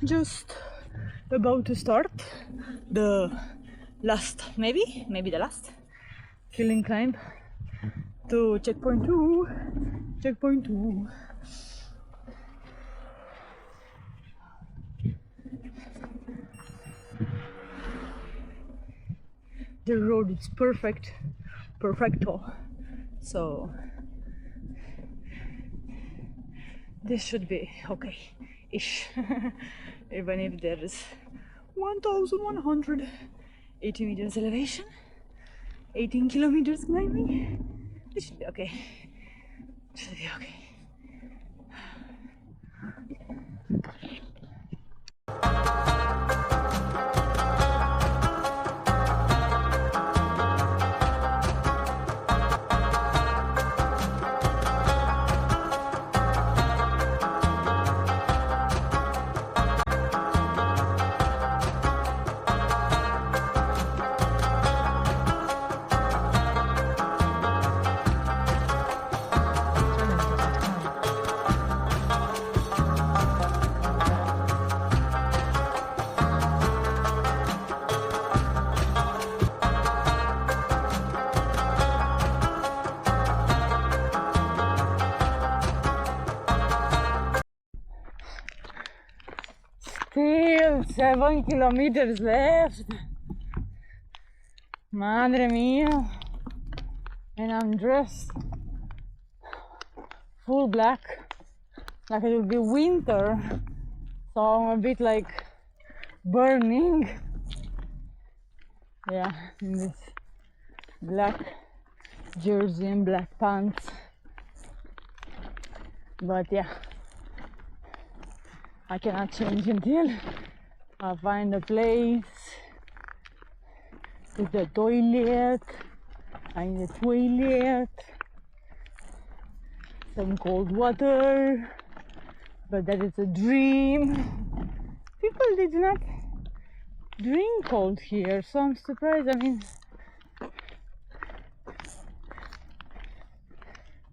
just about to start the last, maybe the last killing climb to checkpoint 2. The road is perfecto, so this should be okay-ish. Even if there is 1180 meters elevation, 18 kilometers climbing, it should be okay. Still 7 kilometers left. Madre mia. And I'm dressed full black, like it will be winter, so I'm a bit like burning. Yeah, in this black jersey and black pants. But yeah, I cannot change until I find a place with the toilet. I need a toilet, some cold water, but that is a dream. People did not drink cold here, so I'm surprised. I mean,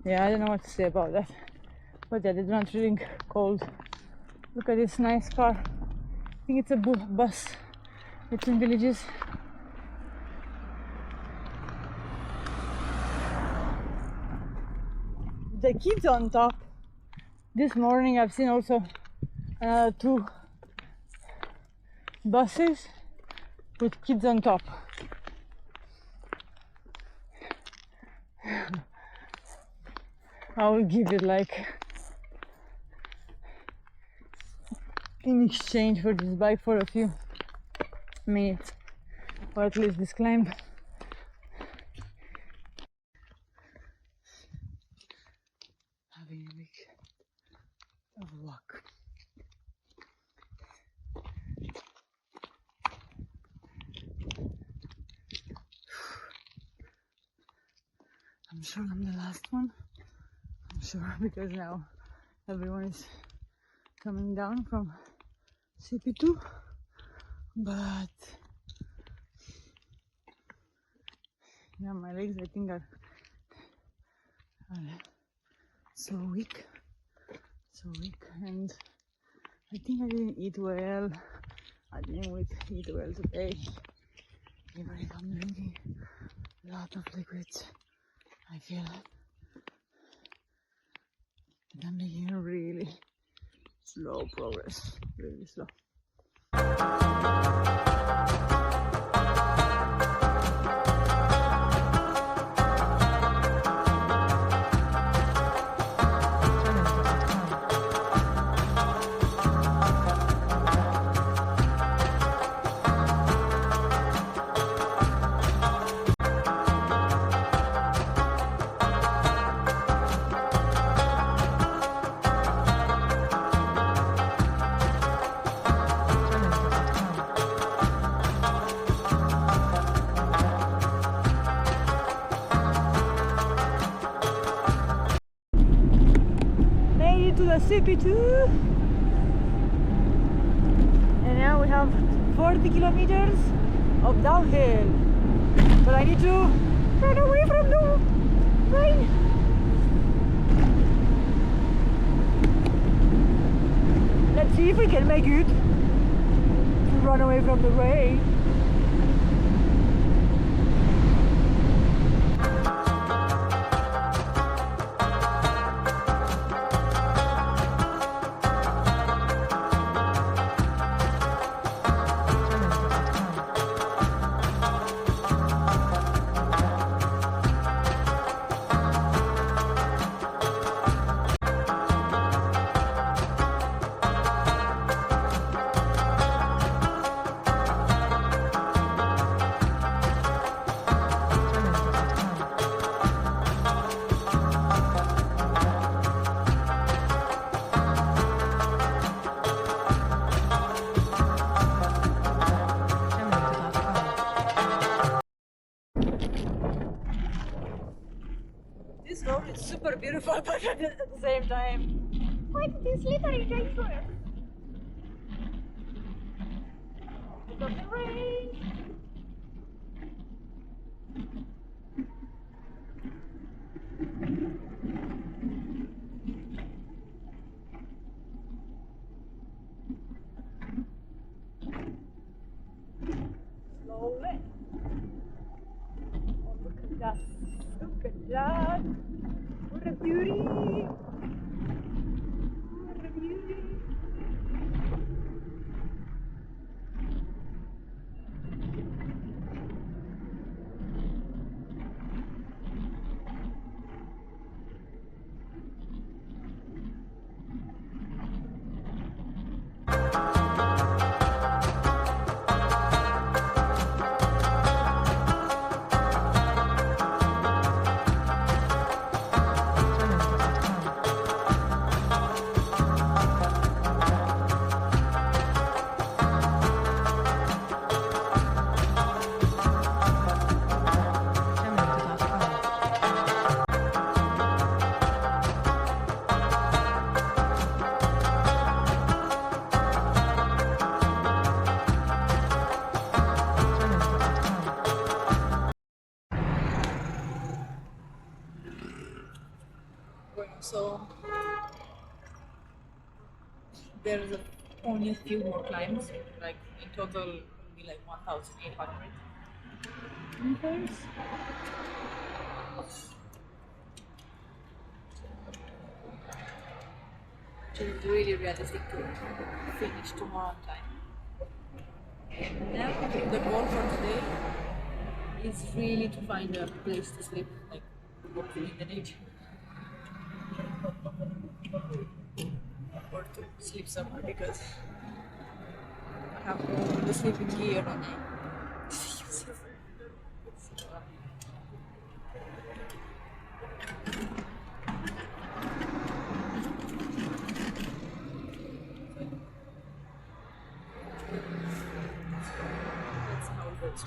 yeah, I don't know what to say about that, but yeah, they do not drink cold. Look at this nice car. I think it's a bus between villages. The kids on top. This morning I've seen also 2 buses with kids on top. I will give it like in exchange for this bike for a few minutes, or at least this climb. Having a week of walk. I'm sure I'm the last one. I'm sure, because now everyone is coming down from CP2, but yeah, my legs I think are so weak, and I think I didn't eat well. I didn't eat well today, even if I'm drinking a lot of liquids. I feel that I'm making a really slow progress, really slow. To the CP2, and now we have 40 kilometers of downhill, but I need to run away from the rain. Let's see if we can make it. run away from the rain. This road is super beautiful, but at the same time, quite slippery dangerous. Because of the rain. Slowly. Oh, look at that. Look at that. What a beauty. What a beauty. So there's only a few more climbs, like in total it will be like 1,800 meters. Which is really realistic to finish tomorrow on time. And now the goal for today is really to find a place to sleep, like hopefully in the nature. Or to sleep somewhere because I have all the sleeping gear and I use it. That's how it goes.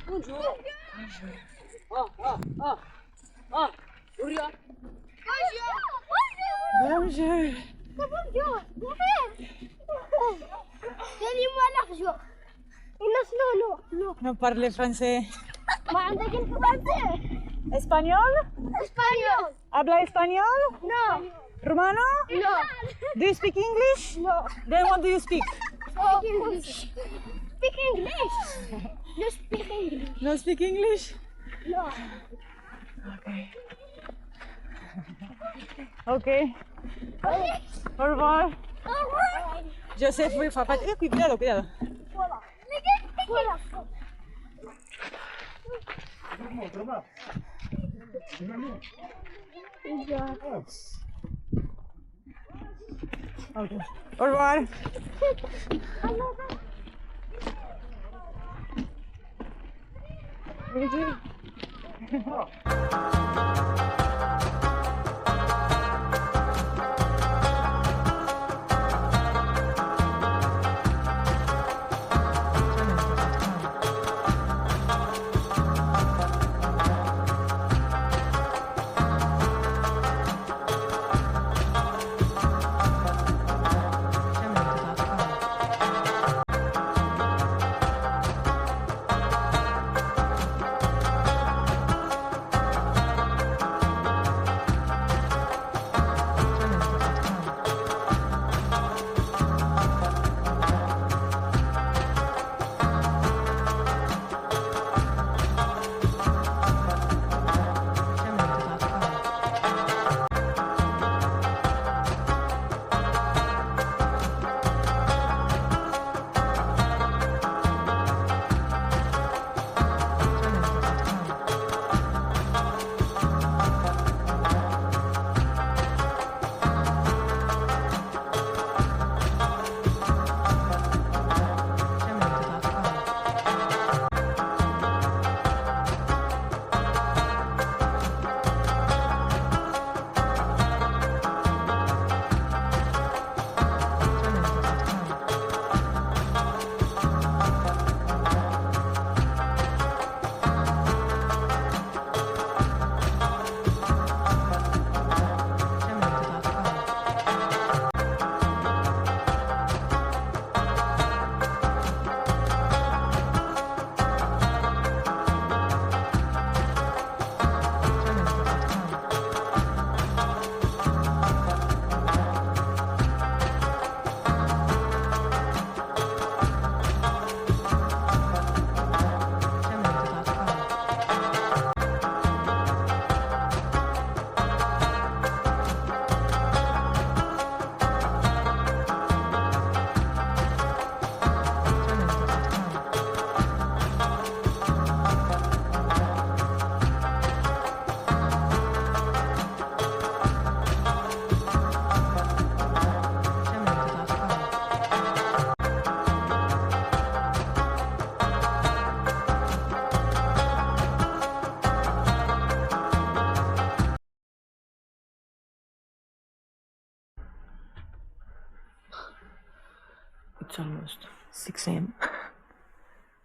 Bonjour. Ah, Bonjour. Bonjour. Bonjour. Donnez-moi l'argent. Non. Non parle français. ما عندك الفرنسي. Espagnol? اسبانيول. Habla español? No. Romano? No. Do you speak English? No. Then what do you speak? Speak English. Speak English. You speak English. No speak English? No. Okay. Okay. Au revoir. Joseph, oui, faut pas... cuidado, cuidado. Voilà. Voilà. Okay. Au revoir. It's almost 6 a.m.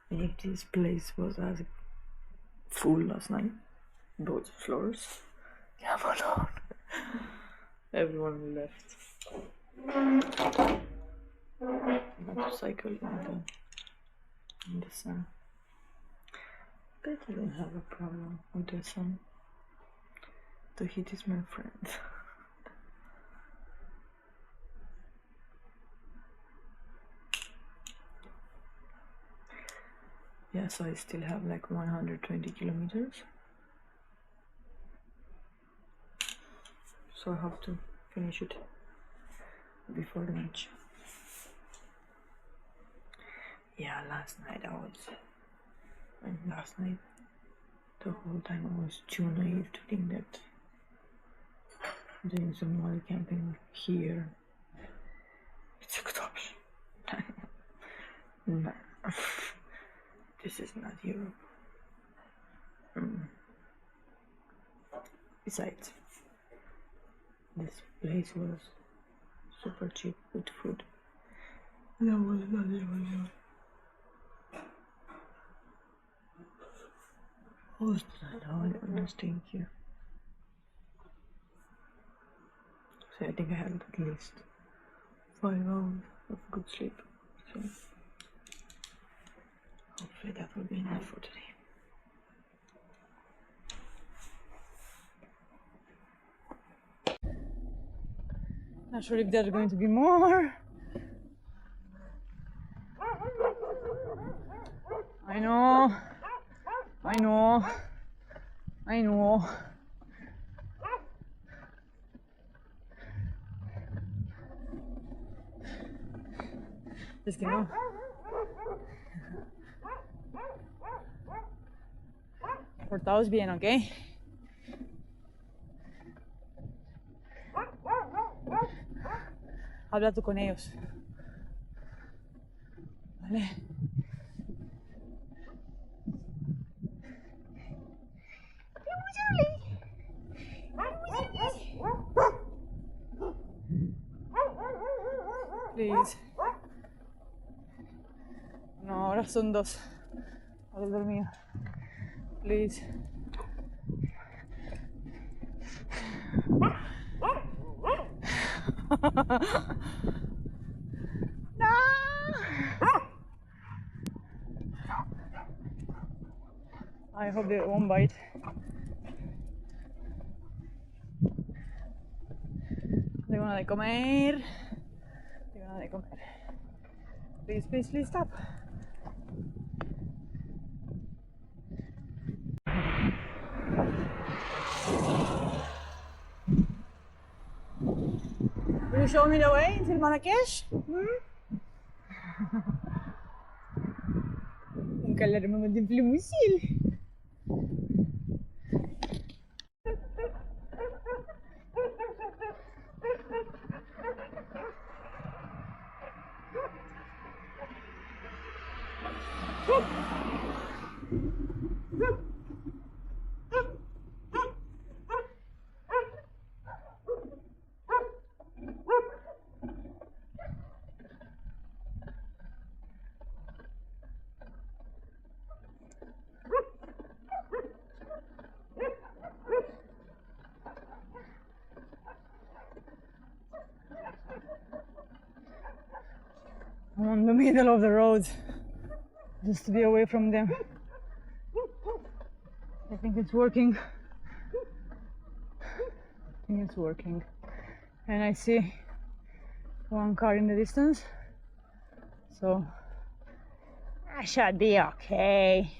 And if this place was as full last night, both floors, yeah, but everyone left. Motorcycle in the sun. But I don't have a problem with the sun. The heat is my friend. Yeah, so I still have like 120 kilometers. So I have to finish it before lunch. Yeah, last night the whole time I was too naive to think that doing some wild camping here, it's a good option. No. This is not Europe. Besides, this place was super cheap with food. That was not even Europe. Most I'm gonna stay here. So I think I had at least 5 hours of good sleep. So hopefully that will be enough for today. Not sure if there's going to be more. I know. Just kidding. Portaos bien, ¿ok? Habla tú con ellos. Vale. Please. No, ahora son 2. Ahora he dormido. Please. No. I hope they won't bite. Tengo nada de comer. Please stop. Will you show me the way until Marrakesh? نكلم مدين في الموسيل. I'm on the middle of the road, just to be away from them. I think it's working. And I see one car in the distance, so I should be okay.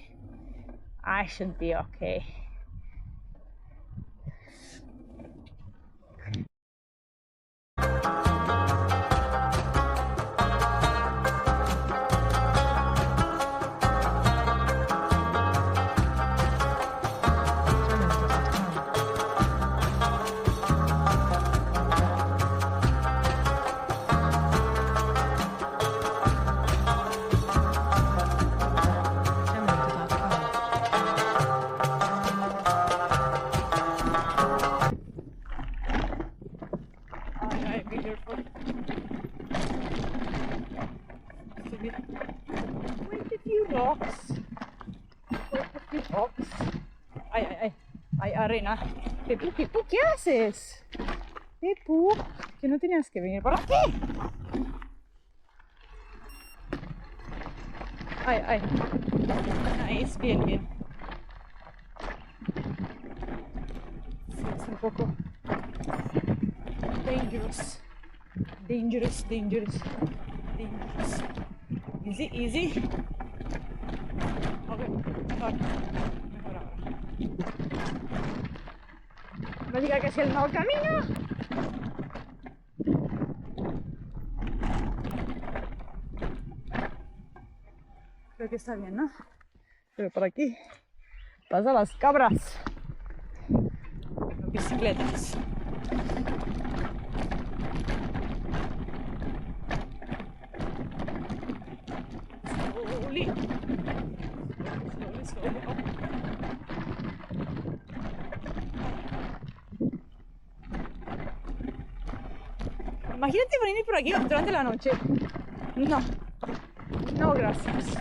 Ay, arena. Pepu, ¿qué haces? Pepu, que no tenías que venir por aquí. Ay. Nice, bien. Sí, es un poco dangerous. Easy. Okay, mejor ahora. No diga que es el mal camino. Creo que está bien, ¿no? Pero por aquí pasan las cabras. Las bicicletas. Slowly. Imagínate venir por aquí durante la noche. No, gracias.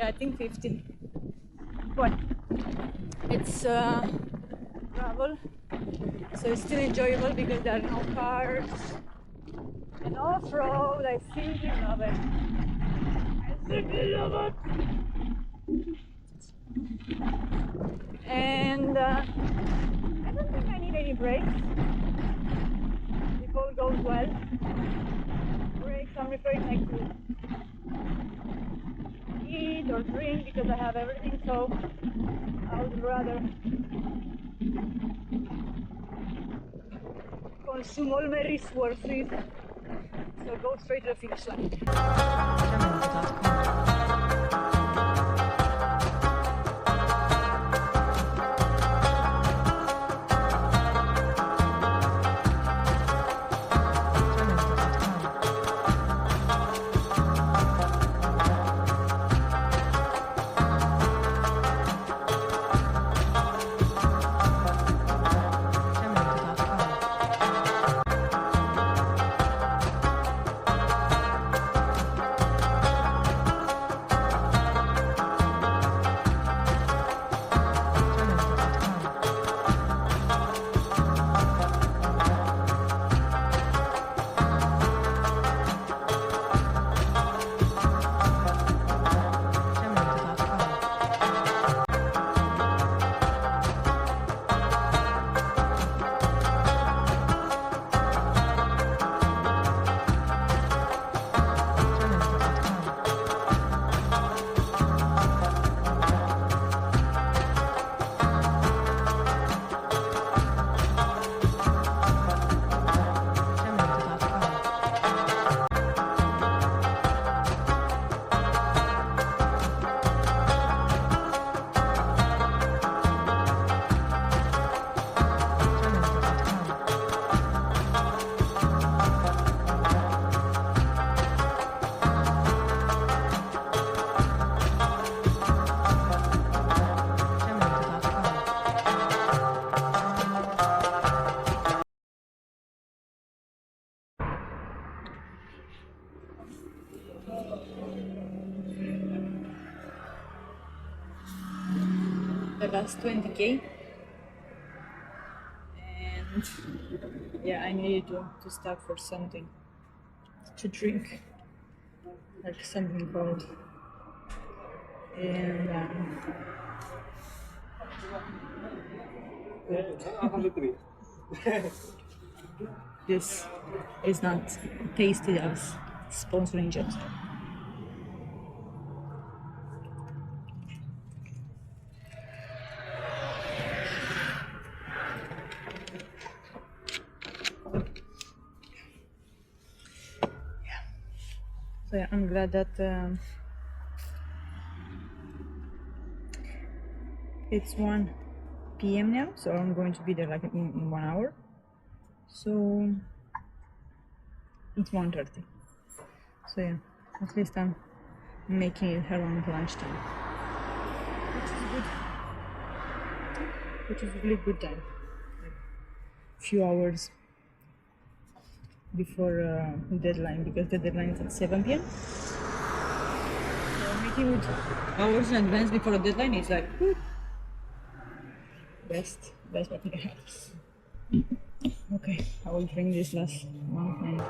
Yeah, I think 50. But it's gravel, so it's still enjoyable because there are no cars. And off-road, I simply love it. I simply love it. And I don't think I need any brakes. If all goes well. Brakes, I'm referring like to eat or drink because I have everything, so I would rather consume all my resources. So go straight to the finish line. The last 20k, and yeah, I needed to stop for something to drink, like something cold. And this is not tasted as sponsoring jobs. So yeah, I'm glad that it's 1 p.m. now, so I'm going to be there like in 1 hour. So it's 1:30. So yeah, at least I'm making it around lunchtime, which is good. Which is really good time. Like few hours before deadline, because the deadline is at 7 p.m. So making it hours in advance before the deadline is like best I think I have. Okay, I will drink this last one and